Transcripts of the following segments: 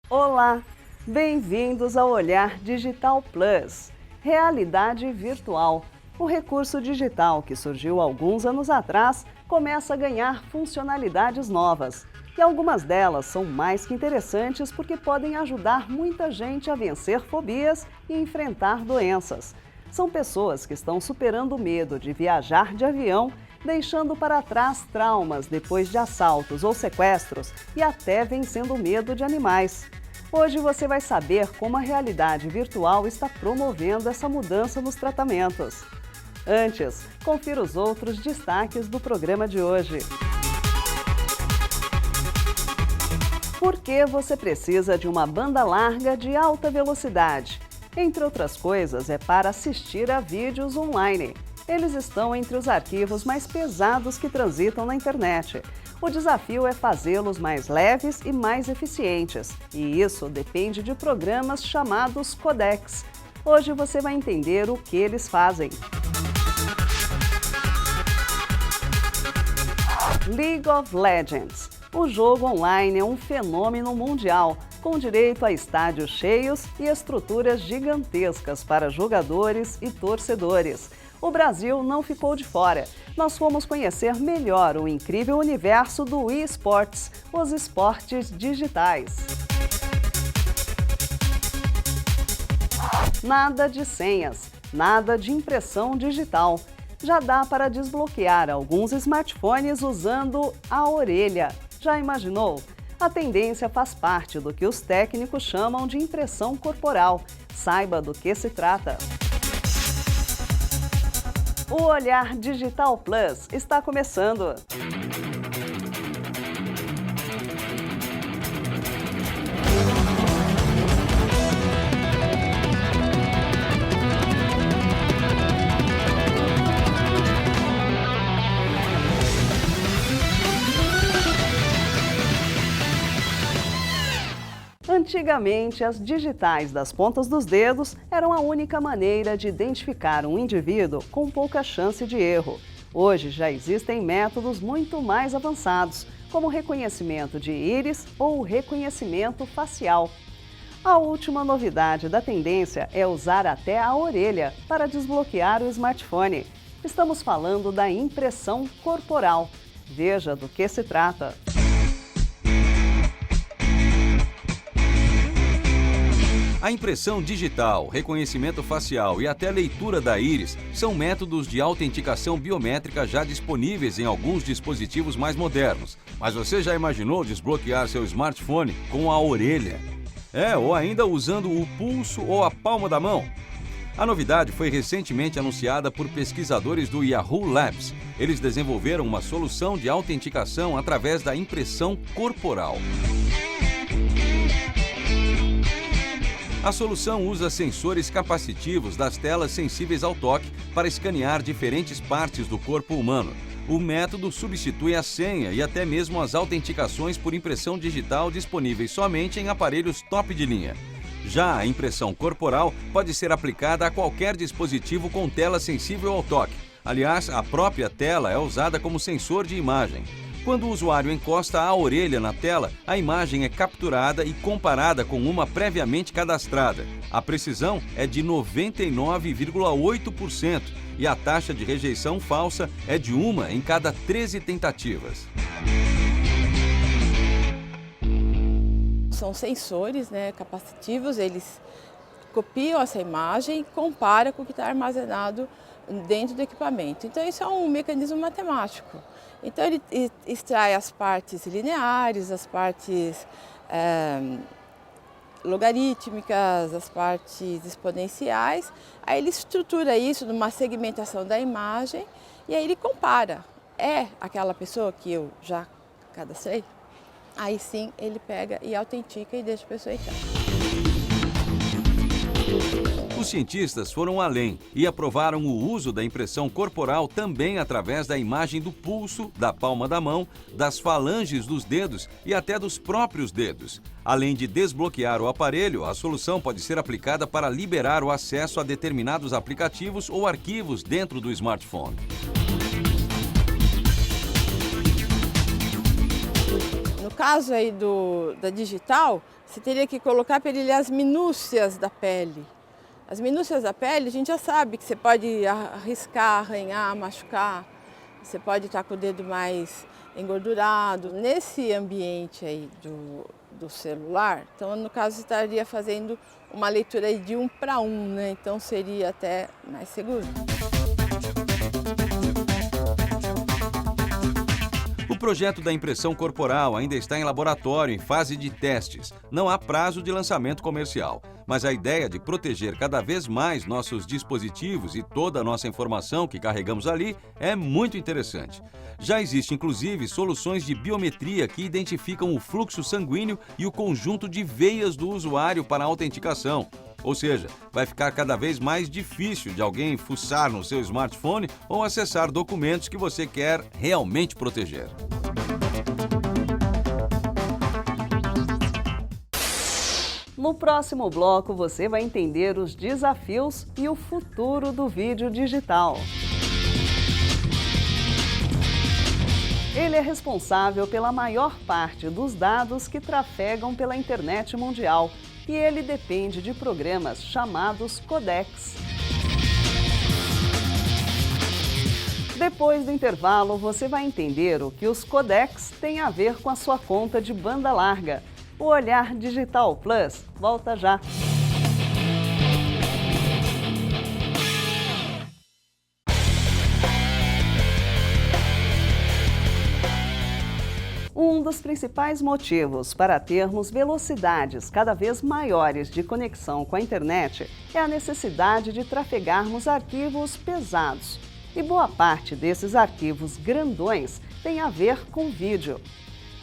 Olá, bem-vindos ao Olhar Digital Plus, realidade virtual. O recurso digital que surgiu alguns anos atrás começa a ganhar funcionalidades novas. E algumas delas são mais que interessantes porque podem ajudar muita gente a vencer fobias e enfrentar doenças. São pessoas que estão superando o medo de viajar de avião, deixando para trás traumas depois de assaltos ou sequestros e até vencendo o medo de animais. Hoje você vai saber como a realidade virtual está promovendo essa mudança nos tratamentos. Antes, confira os outros destaques do programa de hoje. Por que você precisa de uma banda larga de alta velocidade? Entre outras coisas, é para assistir a vídeos online. Eles estão entre os arquivos mais pesados que transitam na internet. O desafio é fazê-los mais leves e mais eficientes. E isso depende de programas chamados codecs. Hoje você vai entender o que eles fazem. League of Legends. O jogo online é um fenômeno mundial, com direito a estádios cheios e estruturas gigantescas para jogadores e torcedores. O Brasil não ficou de fora. Nós fomos conhecer melhor o incrível universo do eSports, os esportes digitais. Nada de senhas, nada de impressão digital. Já dá para desbloquear alguns smartphones usando a orelha. Já imaginou? A tendência faz parte do que os técnicos chamam de impressão corporal. Saiba do que se trata. O Olhar Digital Plus está começando. Antigamente, as digitais das pontas dos dedos eram a única maneira de identificar um indivíduo com pouca chance de erro. Hoje já existem métodos muito mais avançados, como o reconhecimento de íris ou o reconhecimento facial. A última novidade da tendência é usar até a orelha para desbloquear o smartphone. Estamos falando da impressão corporal. Veja do que se trata. A impressão digital, reconhecimento facial e até leitura da íris são métodos de autenticação biométrica já disponíveis em alguns dispositivos mais modernos. Mas você já imaginou desbloquear seu smartphone com a orelha? Ou ainda usando o pulso ou a palma da mão? A novidade foi recentemente anunciada por pesquisadores do Yahoo Labs. Eles desenvolveram uma solução de autenticação através da impressão corporal. A solução usa sensores capacitivos das telas sensíveis ao toque para escanear diferentes partes do corpo humano. O método substitui a senha e até mesmo as autenticações por impressão digital disponíveis somente em aparelhos top de linha. Já a impressão corporal pode ser aplicada a qualquer dispositivo com tela sensível ao toque. Aliás, a própria tela é usada como sensor de imagem. Quando o usuário encosta a orelha na tela, a imagem é capturada e comparada com uma previamente cadastrada. A precisão é de 99,8% e a taxa de rejeição falsa é de 1 em cada 13 tentativas. São sensores, capacitivos, eles copiam essa imagem e comparam com o que está armazenado dentro do equipamento. Então isso é um mecanismo matemático. Então ele extrai as partes lineares, as partes logarítmicas, as partes exponenciais, aí ele estrutura isso numa segmentação da imagem e aí ele compara. É aquela pessoa que eu já cadastrei? Aí sim ele pega e autentica e deixa a pessoa entrar. Os cientistas foram além e aprovaram o uso da impressão corporal também através da imagem do pulso, da palma da mão, das falanges dos dedos e até dos próprios dedos. Além de desbloquear o aparelho, a solução pode ser aplicada para liberar o acesso a determinados aplicativos ou arquivos dentro do smartphone. No caso aí da digital, Você teria que colocar para ele ler as minúcias da pele. As minúcias da pele, a gente já sabe que você pode arriscar, arranhar, machucar. Você pode estar com o dedo mais engordurado. Nesse ambiente aí do celular, então no caso você estaria fazendo uma leitura aí de 1 para 1, né? Então seria até mais seguro. O projeto da impressão corporal ainda está em laboratório, em fase de testes. Não há prazo de lançamento comercial, mas a ideia de proteger cada vez mais nossos dispositivos e toda a nossa informação que carregamos ali é muito interessante. Já existe, inclusive, soluções de biometria que identificam o fluxo sanguíneo e o conjunto de veias do usuário para a autenticação. Ou seja, vai ficar cada vez mais difícil de alguém fuçar no seu smartphone ou acessar documentos que você quer realmente proteger. No próximo bloco, você vai entender os desafios e o futuro do vídeo digital. Ele é responsável pela maior parte dos dados que trafegam pela internet mundial e ele depende de programas chamados codecs. Depois do intervalo, você vai entender o que os codecs têm a ver com a sua conta de banda larga. O Olhar Digital Plus volta já. Um dos principais motivos para termos velocidades cada vez maiores de conexão com a internet é a necessidade de trafegarmos arquivos pesados. E boa parte desses arquivos grandões tem a ver com vídeo.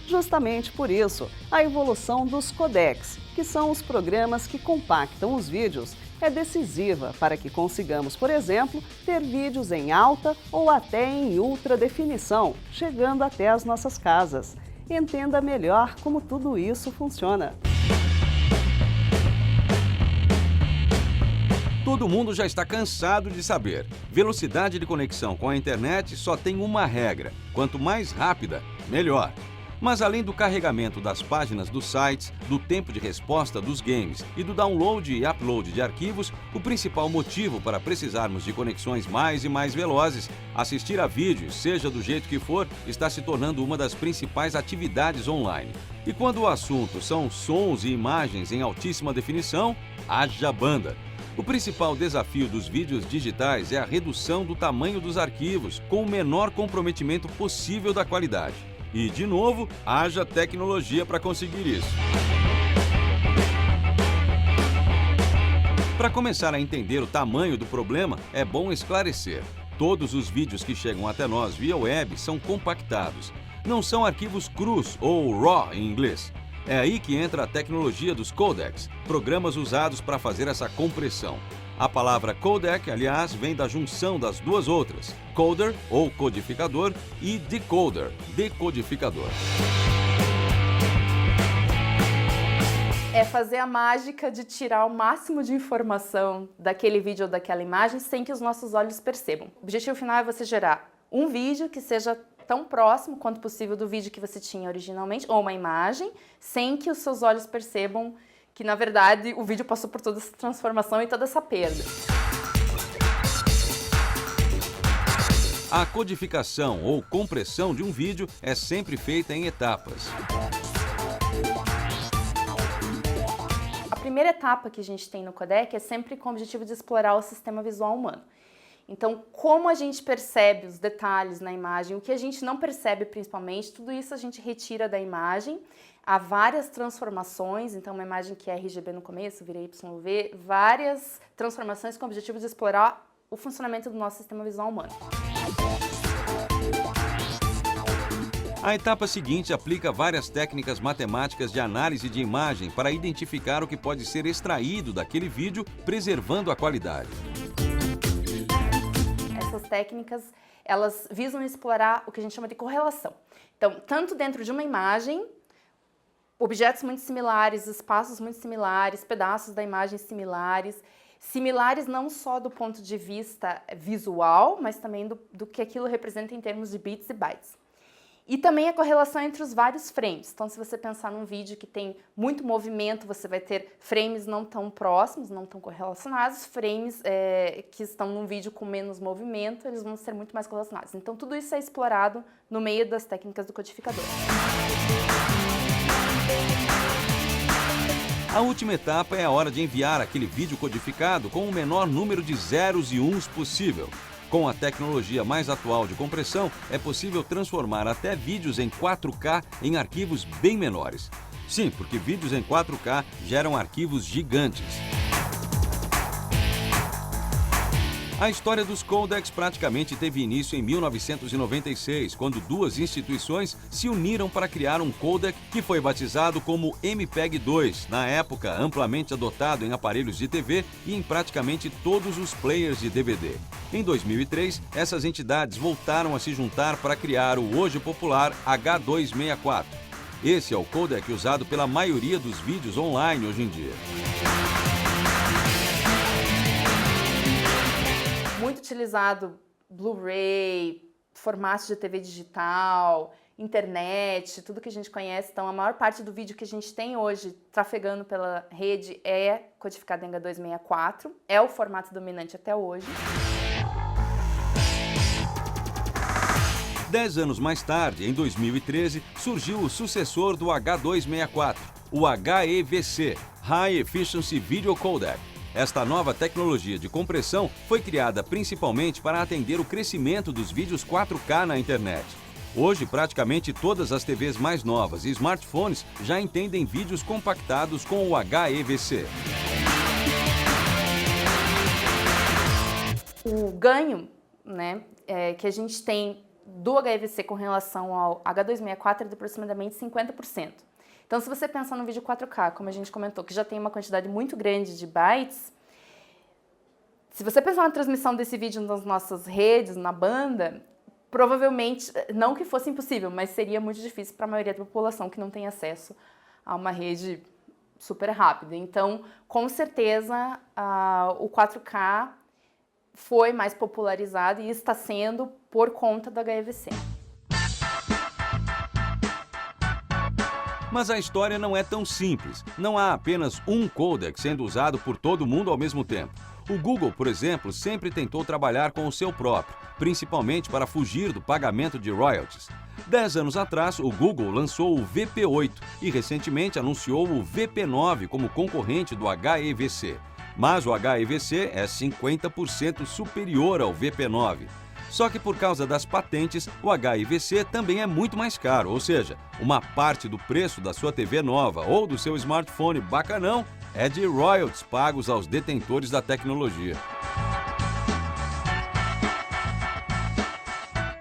Justamente por isso, a evolução dos codecs, que são os programas que compactam os vídeos, é decisiva para que consigamos, por exemplo, ter vídeos em alta ou até em ultra definição, chegando até as nossas casas. Entenda melhor como tudo isso funciona. Todo mundo já está cansado de saber. Velocidade de conexão com a internet só tem uma regra: quanto mais rápida, melhor. Mas além do carregamento das páginas dos sites, do tempo de resposta dos games e do download e upload de arquivos, o principal motivo para precisarmos de conexões mais e mais velozes, assistir a vídeos, seja do jeito que for, está se tornando uma das principais atividades online. E quando o assunto são sons e imagens em altíssima definição, haja banda! O principal desafio dos vídeos digitais é a redução do tamanho dos arquivos, com o menor comprometimento possível da qualidade. E, de novo, haja tecnologia para conseguir isso. Para começar a entender o tamanho do problema, é bom esclarecer. Todos os vídeos que chegam até nós via web são compactados. Não são arquivos crus ou RAW em inglês. É aí que entra a tecnologia dos codecs, programas usados para fazer essa compressão. A palavra codec, aliás, vem da junção das duas outras, coder, ou codificador, e decoder, decodificador. É fazer a mágica de tirar o máximo de informação daquele vídeo ou daquela imagem sem que os nossos olhos percebam. O objetivo final é você gerar um vídeo que seja tão próximo quanto possível do vídeo que você tinha originalmente, ou uma imagem, sem que os seus olhos percebam que, na verdade, o vídeo passou por toda essa transformação e toda essa perda. A codificação ou compressão de um vídeo é sempre feita em etapas. A primeira etapa que a gente tem no codec é sempre com o objetivo de explorar o sistema visual humano. Então, como a gente percebe os detalhes na imagem, o que a gente não percebe principalmente, tudo isso a gente retira da imagem. Há várias transformações, então uma imagem que é RGB no começo, vira YV, várias transformações com o objetivo de explorar o funcionamento do nosso sistema visual humano. A etapa seguinte aplica várias técnicas matemáticas de análise de imagem para identificar o que pode ser extraído daquele vídeo, preservando a qualidade. Essas técnicas, elas visam explorar o que a gente chama de correlação. Então, tanto dentro de uma imagem, objetos muito similares, espaços muito similares, pedaços da imagem similares não só do ponto de vista visual, mas também do que aquilo representa em termos de bits e bytes. E também a correlação entre os vários frames. Então, se você pensar num vídeo que tem muito movimento, você vai ter frames não tão próximos, não tão correlacionados. Frames que estão num vídeo com menos movimento, eles vão ser muito mais correlacionados. Então, tudo isso é explorado no meio das técnicas do codificador. A última etapa é a hora de enviar aquele vídeo codificado com o menor número de zeros e uns possível. Com a tecnologia mais atual de compressão, é possível transformar até vídeos em 4K em arquivos bem menores. Sim, porque vídeos em 4K geram arquivos gigantes. A história dos codecs praticamente teve início em 1996, quando duas instituições se uniram para criar um codec que foi batizado como MPEG-2, na época amplamente adotado em aparelhos de TV e em praticamente todos os players de DVD. Em 2003, essas entidades voltaram a se juntar para criar o hoje popular H264. Esse é o codec usado pela maioria dos vídeos online hoje em dia. Muito utilizado Blu-ray, formatos de TV digital, internet, tudo que a gente conhece. Então, a maior parte do vídeo que a gente tem hoje trafegando pela rede é codificado em H264. É o formato dominante até hoje. 10 anos mais tarde, em 2013, surgiu o sucessor do H264, o HEVC, High Efficiency Video Codec. Esta nova tecnologia de compressão foi criada principalmente para atender o crescimento dos vídeos 4K na internet. Hoje, praticamente todas as TVs mais novas e smartphones já entendem vídeos compactados com o HEVC. O ganho, que a gente tem do HEVC com relação ao H264 é de aproximadamente 50%. Então, se você pensar no vídeo 4K, como a gente comentou, que já tem uma quantidade muito grande de bytes, se você pensar na transmissão desse vídeo nas nossas redes, na banda, provavelmente, não que fosse impossível, mas seria muito difícil para a maioria da população que não tem acesso a uma rede super rápida. Então, com certeza, o 4K foi mais popularizado e está sendo por conta do HEVC. Mas a história não é tão simples. Não há apenas um codec sendo usado por todo mundo ao mesmo tempo. O Google, por exemplo, sempre tentou trabalhar com o seu próprio, principalmente para fugir do pagamento de royalties. 10 anos atrás, o Google lançou o VP8 e recentemente anunciou o VP9 como concorrente do HEVC. Mas o HEVC é 50% superior ao VP9. Só que por causa das patentes, o HEVC também é muito mais caro, ou seja, uma parte do preço da sua TV nova ou do seu smartphone bacanão é de royalties pagos aos detentores da tecnologia.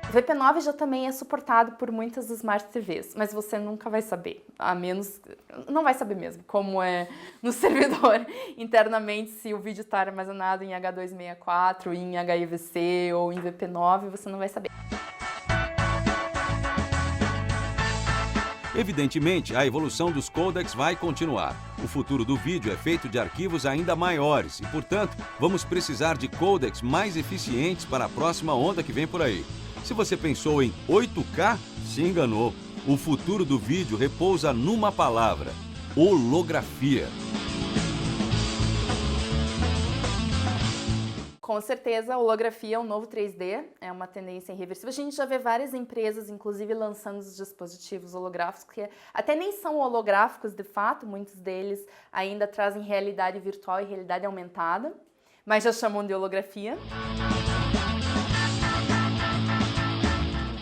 O VP9 já também é suportado por muitas Smart TVs, mas você nunca vai saber, a menos... não vai saber mesmo como é no servidor internamente, se o vídeo está armazenado em H264, em HEVC ou em VP9, você não vai saber. Evidentemente, a evolução dos codecs vai continuar. O futuro do vídeo é feito de arquivos ainda maiores e, portanto, vamos precisar de codecs mais eficientes para a próxima onda que vem por aí. Se você pensou em 8K, se enganou. O futuro do vídeo repousa numa palavra: holografia. Com certeza, a holografia é um novo 3D, é uma tendência irreversível. A gente já vê várias empresas, inclusive, lançando os dispositivos holográficos, que até nem são holográficos de fato, muitos deles ainda trazem realidade virtual e realidade aumentada, mas já chamam de holografia.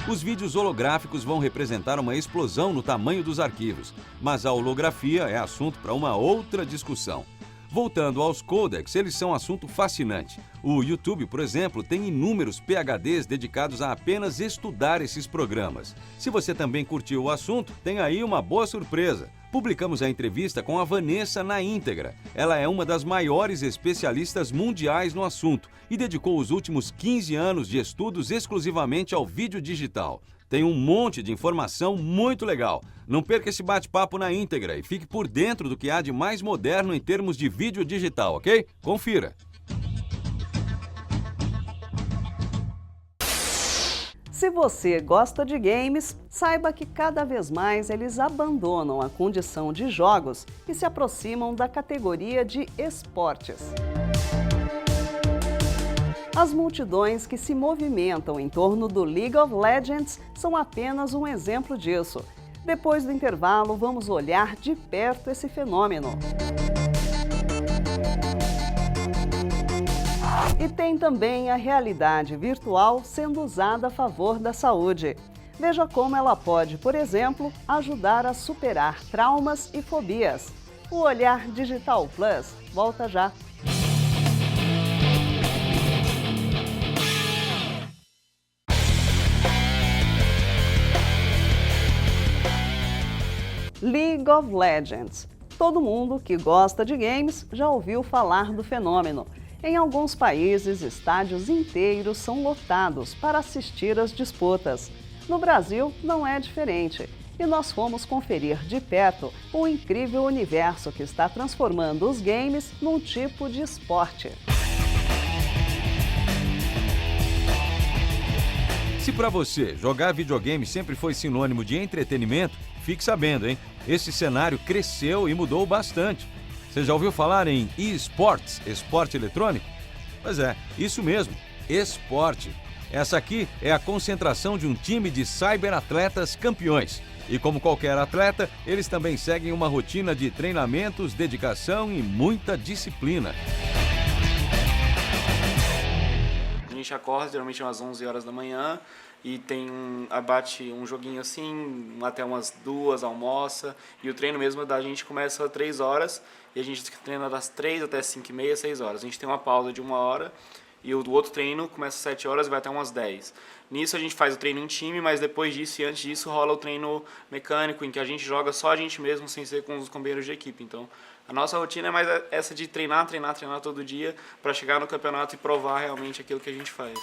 Os vídeos holográficos vão representar uma explosão no tamanho dos arquivos, mas a holografia é assunto para uma outra discussão. Voltando aos codecs, eles são assunto fascinante. O YouTube, por exemplo, tem inúmeros PhDs dedicados a apenas estudar esses programas. Se você também curtiu o assunto, tem aí uma boa surpresa. Publicamos a entrevista com a Vanessa na íntegra. Ela é uma das maiores especialistas mundiais no assunto e dedicou os últimos 15 anos de estudos exclusivamente ao vídeo digital. Tem um monte de informação muito legal. Não perca esse bate-papo na íntegra e fique por dentro do que há de mais moderno em termos de vídeo digital, ok? Confira! Se você gosta de games, saiba que cada vez mais eles abandonam a condição de jogos e se aproximam da categoria de esportes. As multidões que se movimentam em torno do League of Legends são apenas um exemplo disso. Depois do intervalo, vamos olhar de perto esse fenômeno. E tem também a realidade virtual sendo usada a favor da saúde. Veja como ela pode, por exemplo, ajudar a superar traumas e fobias. O Olhar Digital Plus volta já. League of Legends. Todo mundo que gosta de games já ouviu falar do fenômeno. Em alguns países, estádios inteiros são lotados para assistir às disputas. No Brasil, não é diferente. E nós fomos conferir de perto o incrível universo que está transformando os games num tipo de esporte. Se para você jogar videogame sempre foi sinônimo de entretenimento, fique sabendo, hein? Esse cenário cresceu e mudou bastante. Você já ouviu falar em eSports, esporte eletrônico? Pois é, isso mesmo, esporte. Essa aqui é a concentração de um time de cyberatletas campeões. E como qualquer atleta, eles também seguem uma rotina de treinamentos, dedicação e muita disciplina. A gente acorda geralmente umas 11 horas da manhã e abate um joguinho assim, até umas 2, almoça. E o treino mesmo da gente começa às 3 horas e a gente treina das 3 até 5h30, 6 horas. A gente tem uma pausa de 1 hora e o outro treino começa às 7 horas e vai até umas 10. Nisso a gente faz o treino em time, mas depois disso e antes disso rola o treino mecânico, em que a gente joga só a gente mesmo, sem ser com os companheiros de equipe. Então a nossa rotina é mais essa de treinar todo dia para chegar no campeonato e provar realmente aquilo que a gente faz.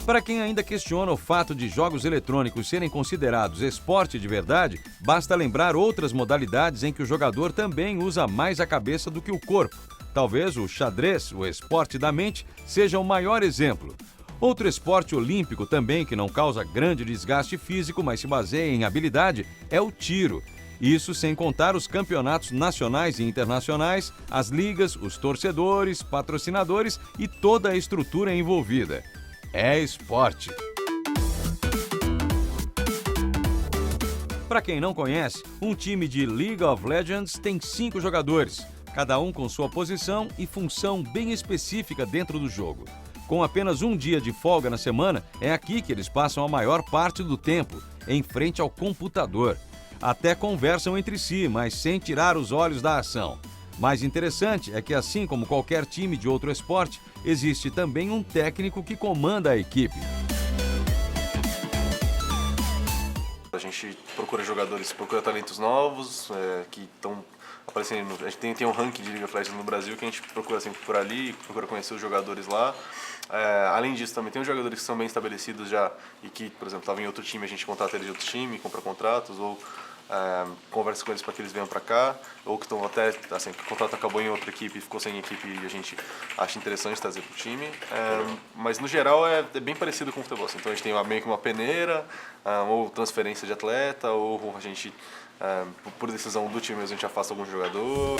Para quem ainda questiona o fato de jogos eletrônicos serem considerados esporte de verdade, basta lembrar outras modalidades em que o jogador também usa mais a cabeça do que o corpo. Talvez o xadrez, o esporte da mente, seja o maior exemplo. Outro esporte olímpico também que não causa grande desgaste físico, mas se baseia em habilidade, é o tiro. Isso sem contar os campeonatos nacionais e internacionais, as ligas, os torcedores, patrocinadores e toda a estrutura envolvida. É esporte. Para quem não conhece, um time de League of Legends tem 5 jogadores, cada um com sua posição e função bem específica dentro do jogo. Com apenas um dia de folga na semana, é aqui que eles passam a maior parte do tempo, em frente ao computador. Até conversam entre si, mas sem tirar os olhos da ação. Mais interessante é que, assim como qualquer time de outro esporte, existe também um técnico que comanda a equipe. A gente procura talentos novos que estão aparecendo. A gente tem um ranking de League of Legends no Brasil que a gente procura sempre por ali, procura conhecer os jogadores lá. Além disso, também tem os jogadores que são bem estabelecidos já e que, por exemplo, estavam em outro time, a gente contrata eles de outro time, compra contratos ou conversa com eles para que eles venham para cá, ou que estão até, assim, que o contrato acabou em outra equipe e ficou sem equipe e a gente acha interessante trazer para o time. Mas no geral é bem parecido com o futebol. Então a gente tem meio que uma peneira, ou transferência de atleta, ou a gente, por decisão do time, a gente afasta algum jogador.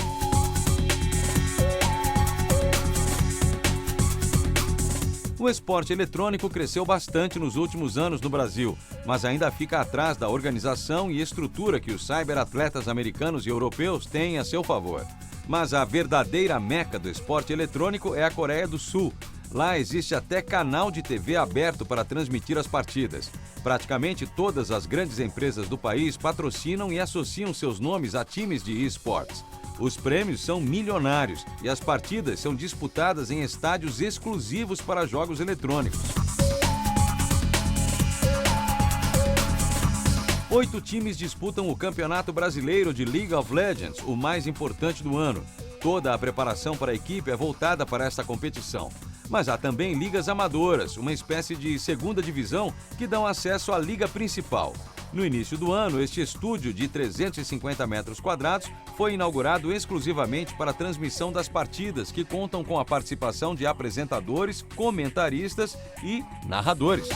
O esporte eletrônico cresceu bastante nos últimos anos no Brasil, mas ainda fica atrás da organização e estrutura que os cyberatletas americanos e europeus têm a seu favor. Mas a verdadeira meca do esporte eletrônico é a Coreia do Sul. Lá existe até canal de TV aberto para transmitir as partidas. Praticamente todas as grandes empresas do país patrocinam e associam seus nomes a times de esportes. Os prêmios são milionários e as partidas são disputadas em estádios exclusivos para jogos eletrônicos. 8 times disputam o Campeonato Brasileiro de League of Legends, o mais importante do ano. Toda a preparação para a equipe é voltada para esta competição. Mas há também ligas amadoras, uma espécie de segunda divisão que dão acesso à liga principal. No início do ano, este estúdio de 350 metros quadrados foi inaugurado exclusivamente para a transmissão das partidas, que contam com a participação de apresentadores, comentaristas e narradores.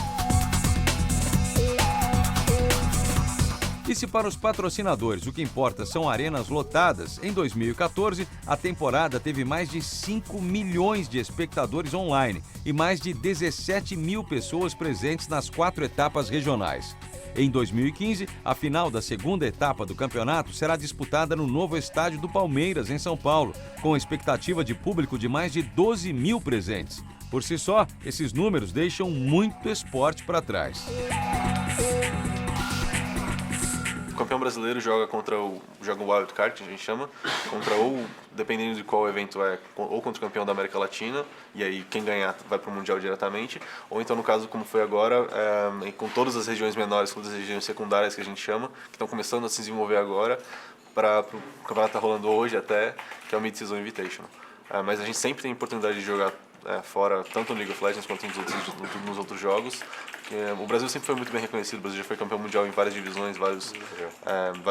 E se para os patrocinadores o que importa são arenas lotadas, em 2014 a temporada teve mais de 5 milhões de espectadores online e mais de 17 mil pessoas presentes nas 4 etapas regionais. Em 2015, a final da segunda etapa do campeonato será disputada no novo estádio do Palmeiras, em São Paulo, com expectativa de público de mais de 12 mil presentes. Por si só, esses números deixam muito esporte para trás. O campeão brasileiro joga o Wild Card, que a gente chama, dependendo de qual evento é, ou contra o campeão da América Latina, e aí quem ganhar vai para o Mundial diretamente, ou então no caso como foi agora, com todas as regiões menores, todas as regiões secundárias que a gente chama, que estão começando a se desenvolver agora, para o campeonato está rolando hoje até, que é o Mid-Season Invitational. Mas a gente sempre tem a oportunidade de jogar fora, tanto no League of Legends quanto nos outros jogos. O Brasil sempre foi muito bem reconhecido, o Brasil já foi campeão mundial em várias divisões, vários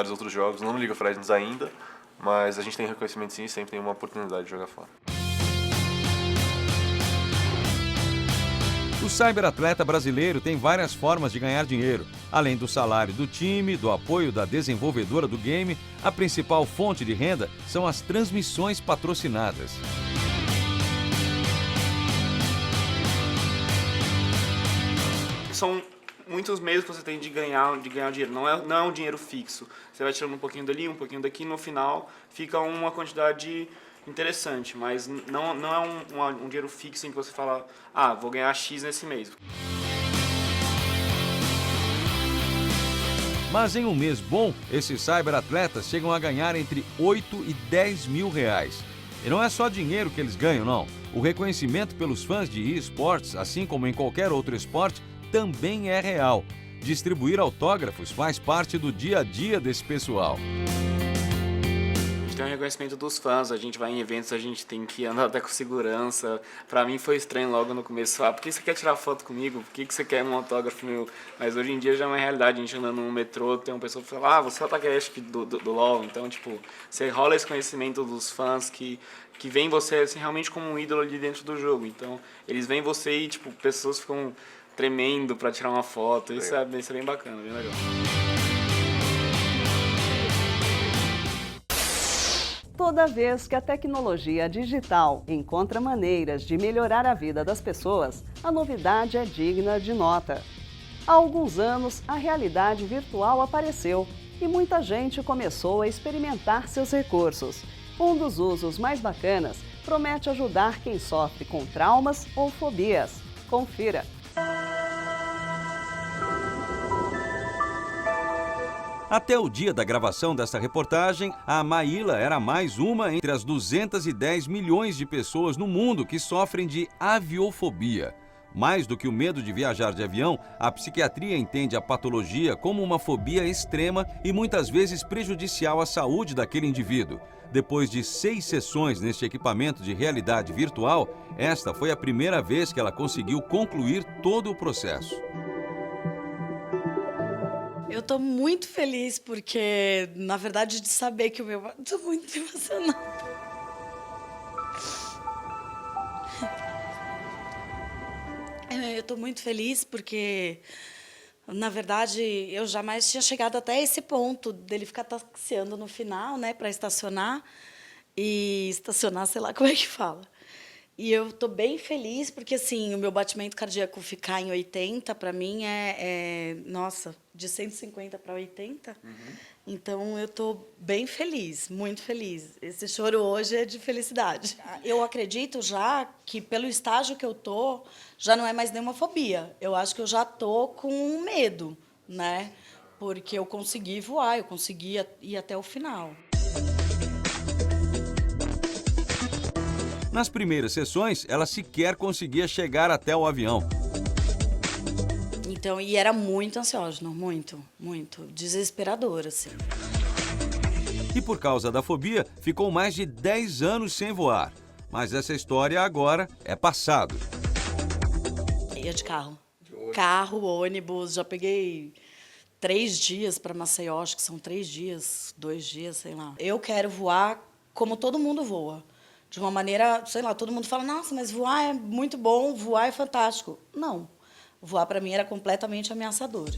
outros jogos, não no League of Legends ainda, mas a gente tem reconhecimento sim e sempre tem uma oportunidade de jogar fora. O cyberatleta brasileiro tem várias formas de ganhar dinheiro. Além do salário do time, do apoio da desenvolvedora do game, a principal fonte de renda são as transmissões patrocinadas. São muitos meios que você tem de ganhar dinheiro, não é um dinheiro fixo. Você vai tirando um pouquinho dali, um pouquinho daqui, no final fica uma quantidade interessante, mas não é um dinheiro fixo em que você fala, vou ganhar X nesse mês. Mas em um mês bom, esses cyberatletas chegam a ganhar entre 8 e 10 mil reais. E não é só dinheiro que eles ganham, não. O reconhecimento pelos fãs de esportes, assim como em qualquer outro esporte, também é real. Distribuir autógrafos faz parte do dia a dia desse pessoal. A gente tem um reconhecimento dos fãs, a gente vai em eventos, a gente tem que andar até com segurança. Pra mim foi estranho logo no começo, por que você quer tirar foto comigo? Por que você quer um autógrafo meu? Mas hoje em dia já é uma realidade, a gente andando no metrô, tem uma pessoa que fala, você é o Takeshi do LoL. Então, você rola esse conhecimento dos fãs que veem você assim, realmente como um ídolo ali dentro do jogo. Então, eles veem você e, pessoas ficam tremendo para tirar uma foto, isso é bem bacana, bem legal. Toda vez que a tecnologia digital encontra maneiras de melhorar a vida das pessoas, a novidade é digna de nota. Há alguns anos, a realidade virtual apareceu e muita gente começou a experimentar seus recursos. Um dos usos mais bacanas promete ajudar quem sofre com traumas ou fobias. Confira! Até o dia da gravação desta reportagem, a Maíla era mais uma entre as 210 milhões de pessoas no mundo que sofrem de aviofobia. Mais do que o medo de viajar de avião, a psiquiatria entende a patologia como uma fobia extrema e muitas vezes prejudicial à saúde daquele indivíduo. Depois de 6 sessões neste equipamento de realidade virtual, esta foi a primeira vez que ela conseguiu concluir todo o processo. Eu estou muito feliz porque, na verdade, de saber que o meu... Estou muito emocionada. Eu estou muito feliz porque, na verdade, eu jamais tinha chegado até esse ponto dele ficar taxiando no final, né, para estacionar. E estacionar, sei lá como é que fala. E eu estou bem feliz porque, assim, o meu batimento cardíaco ficar em 80, para mim, nossa, de 150 para 80. Uhum. Então, eu estou bem feliz, muito feliz. Esse choro hoje é de felicidade. Eu acredito já que, pelo estágio que eu estou, já não é mais nenhuma fobia. Eu acho que eu já estou com medo, né? Porque eu consegui voar, eu consegui ir até o final. Nas primeiras sessões, ela sequer conseguia chegar até o avião. Então, e era muito ansiógeno, muito, muito. Desesperador, assim. E por causa da fobia, ficou mais de 10 anos sem voar. Mas essa história agora é passado. Ia de carro. Carro, ônibus, já peguei 3 dias para Maceió, acho que são 3 dias, 2 dias, sei lá. Eu quero voar como todo mundo voa. De uma maneira, sei lá, todo mundo fala, nossa, mas voar é muito bom, voar é fantástico. Não, voar para mim era completamente ameaçador.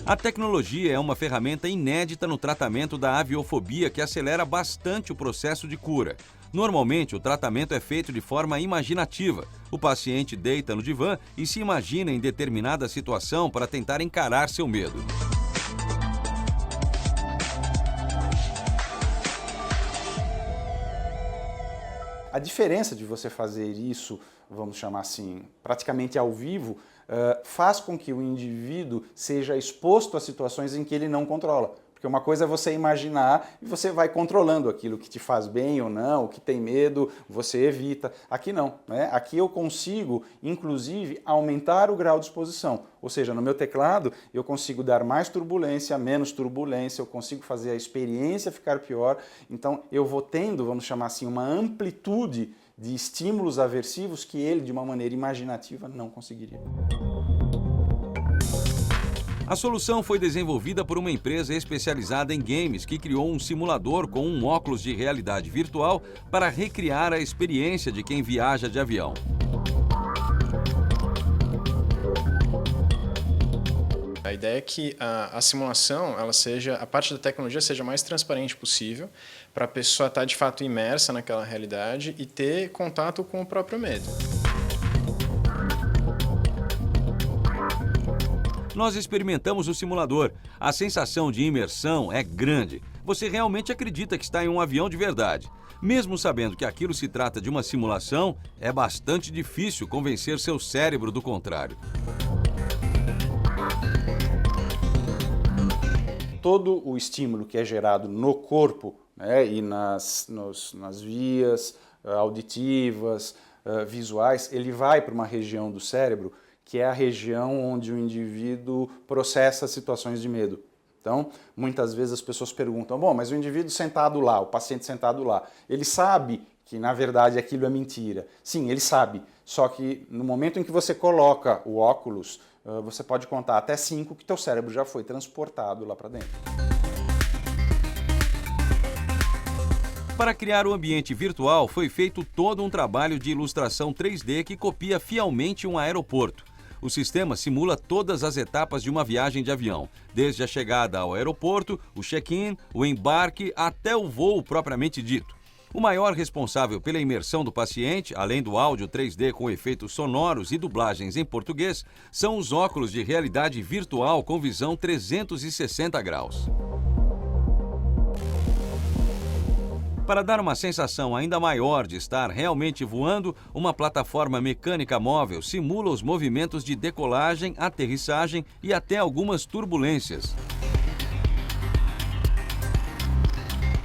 A tecnologia é uma ferramenta inédita no tratamento da aviofobia que acelera bastante o processo de cura. Normalmente, o tratamento é feito de forma imaginativa. O paciente deita no divã e se imagina em determinada situação para tentar encarar seu medo. A diferença de você fazer isso, vamos chamar assim, praticamente ao vivo, faz com que o indivíduo seja exposto a situações em que ele não controla. Porque uma coisa é você imaginar e você vai controlando aquilo que te faz bem ou não, o que tem medo, você evita. Aqui não, né? Aqui eu consigo, inclusive, aumentar o grau de exposição. Ou seja, no meu teclado eu consigo dar mais turbulência, menos turbulência, eu consigo fazer a experiência ficar pior. Então eu vou tendo, vamos chamar assim, uma amplitude de estímulos aversivos que ele, de uma maneira imaginativa, não conseguiria. A solução foi desenvolvida por uma empresa especializada em games que criou um simulador com um óculos de realidade virtual para recriar a experiência de quem viaja de avião. A ideia é que a simulação, a parte da tecnologia seja mais transparente possível para a pessoa estar de fato imersa naquela realidade e ter contato com o próprio medo. Nós experimentamos o simulador. A sensação de imersão é grande. Você realmente acredita que está em um avião de verdade. Mesmo sabendo que aquilo se trata de uma simulação, é bastante difícil convencer seu cérebro do contrário. Todo o estímulo que é gerado no corpo, né, e nas vias auditivas, visuais, ele vai para uma região do cérebro que é a região onde o indivíduo processa situações de medo. Então, muitas vezes as pessoas perguntam, bom, mas o indivíduo sentado lá, o paciente sentado lá, ele sabe que, na verdade, aquilo é mentira. Sim, ele sabe, só que no momento em que você coloca o óculos, você pode contar até 5 que teu cérebro já foi transportado lá para dentro. Para criar o ambiente virtual, foi feito todo um trabalho de ilustração 3D que copia fielmente um aeroporto. O sistema simula todas as etapas de uma viagem de avião, desde a chegada ao aeroporto, o check-in, o embarque, até o voo propriamente dito. O maior responsável pela imersão do paciente, além do áudio 3D com efeitos sonoros e dublagens em português, são os óculos de realidade virtual com visão 360 graus. Para dar uma sensação ainda maior de estar realmente voando, uma plataforma mecânica móvel simula os movimentos de decolagem, aterrissagem e até algumas turbulências.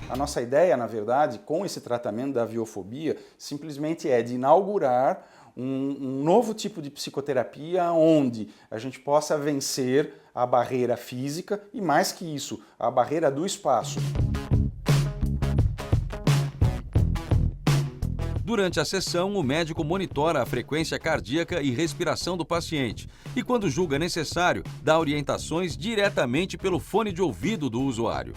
A nossa ideia, na verdade, com esse tratamento da aviofobia, simplesmente é de inaugurar um novo tipo de psicoterapia onde a gente possa vencer a barreira física e, mais que isso, a barreira do espaço. Durante a sessão, o médico monitora a frequência cardíaca e respiração do paciente e, quando julga necessário, dá orientações diretamente pelo fone de ouvido do usuário.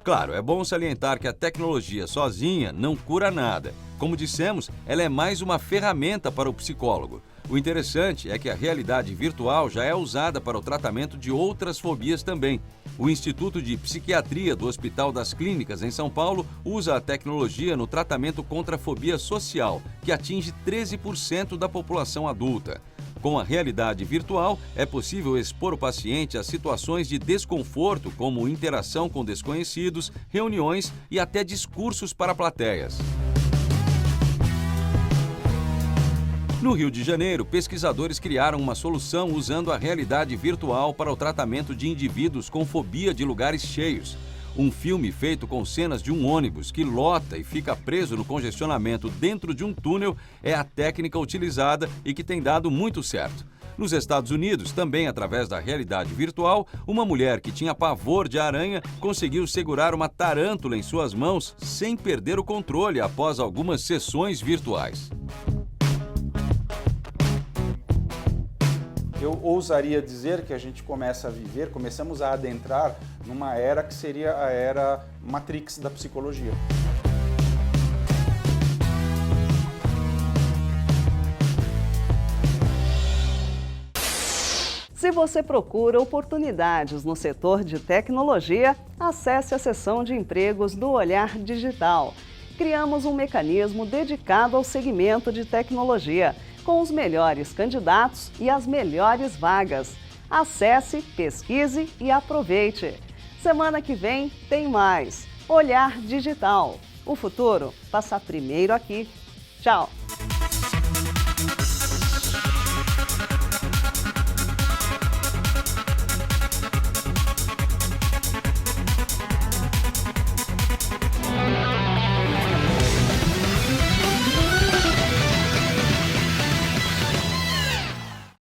Claro, é bom salientar que a tecnologia sozinha não cura nada. Como dissemos, ela é mais uma ferramenta para o psicólogo. O interessante é que a realidade virtual já é usada para o tratamento de outras fobias também. O Instituto de Psiquiatria do Hospital das Clínicas, em São Paulo, usa a tecnologia no tratamento contra a fobia social, que atinge 13% da população adulta. Com a realidade virtual, é possível expor o paciente a situações de desconforto, como interação com desconhecidos, reuniões e até discursos para plateias. No Rio de Janeiro, pesquisadores criaram uma solução usando a realidade virtual para o tratamento de indivíduos com fobia de lugares cheios. Um filme feito com cenas de um ônibus que lota e fica preso no congestionamento dentro de um túnel é a técnica utilizada e que tem dado muito certo. Nos Estados Unidos, também através da realidade virtual, uma mulher que tinha pavor de aranha conseguiu segurar uma tarântula em suas mãos sem perder o controle após algumas sessões virtuais. eu ousaria dizer que a gente começamos a adentrar numa era que seria a era Matrix da psicologia. Se você procura oportunidades no setor de tecnologia, acesse a seção de empregos do Olhar Digital. Criamos um mecanismo dedicado ao segmento de tecnologia, com os melhores candidatos e as melhores vagas. Acesse, pesquise e aproveite. Semana que vem tem mais. Olhar Digital. O futuro passa primeiro aqui. Tchau!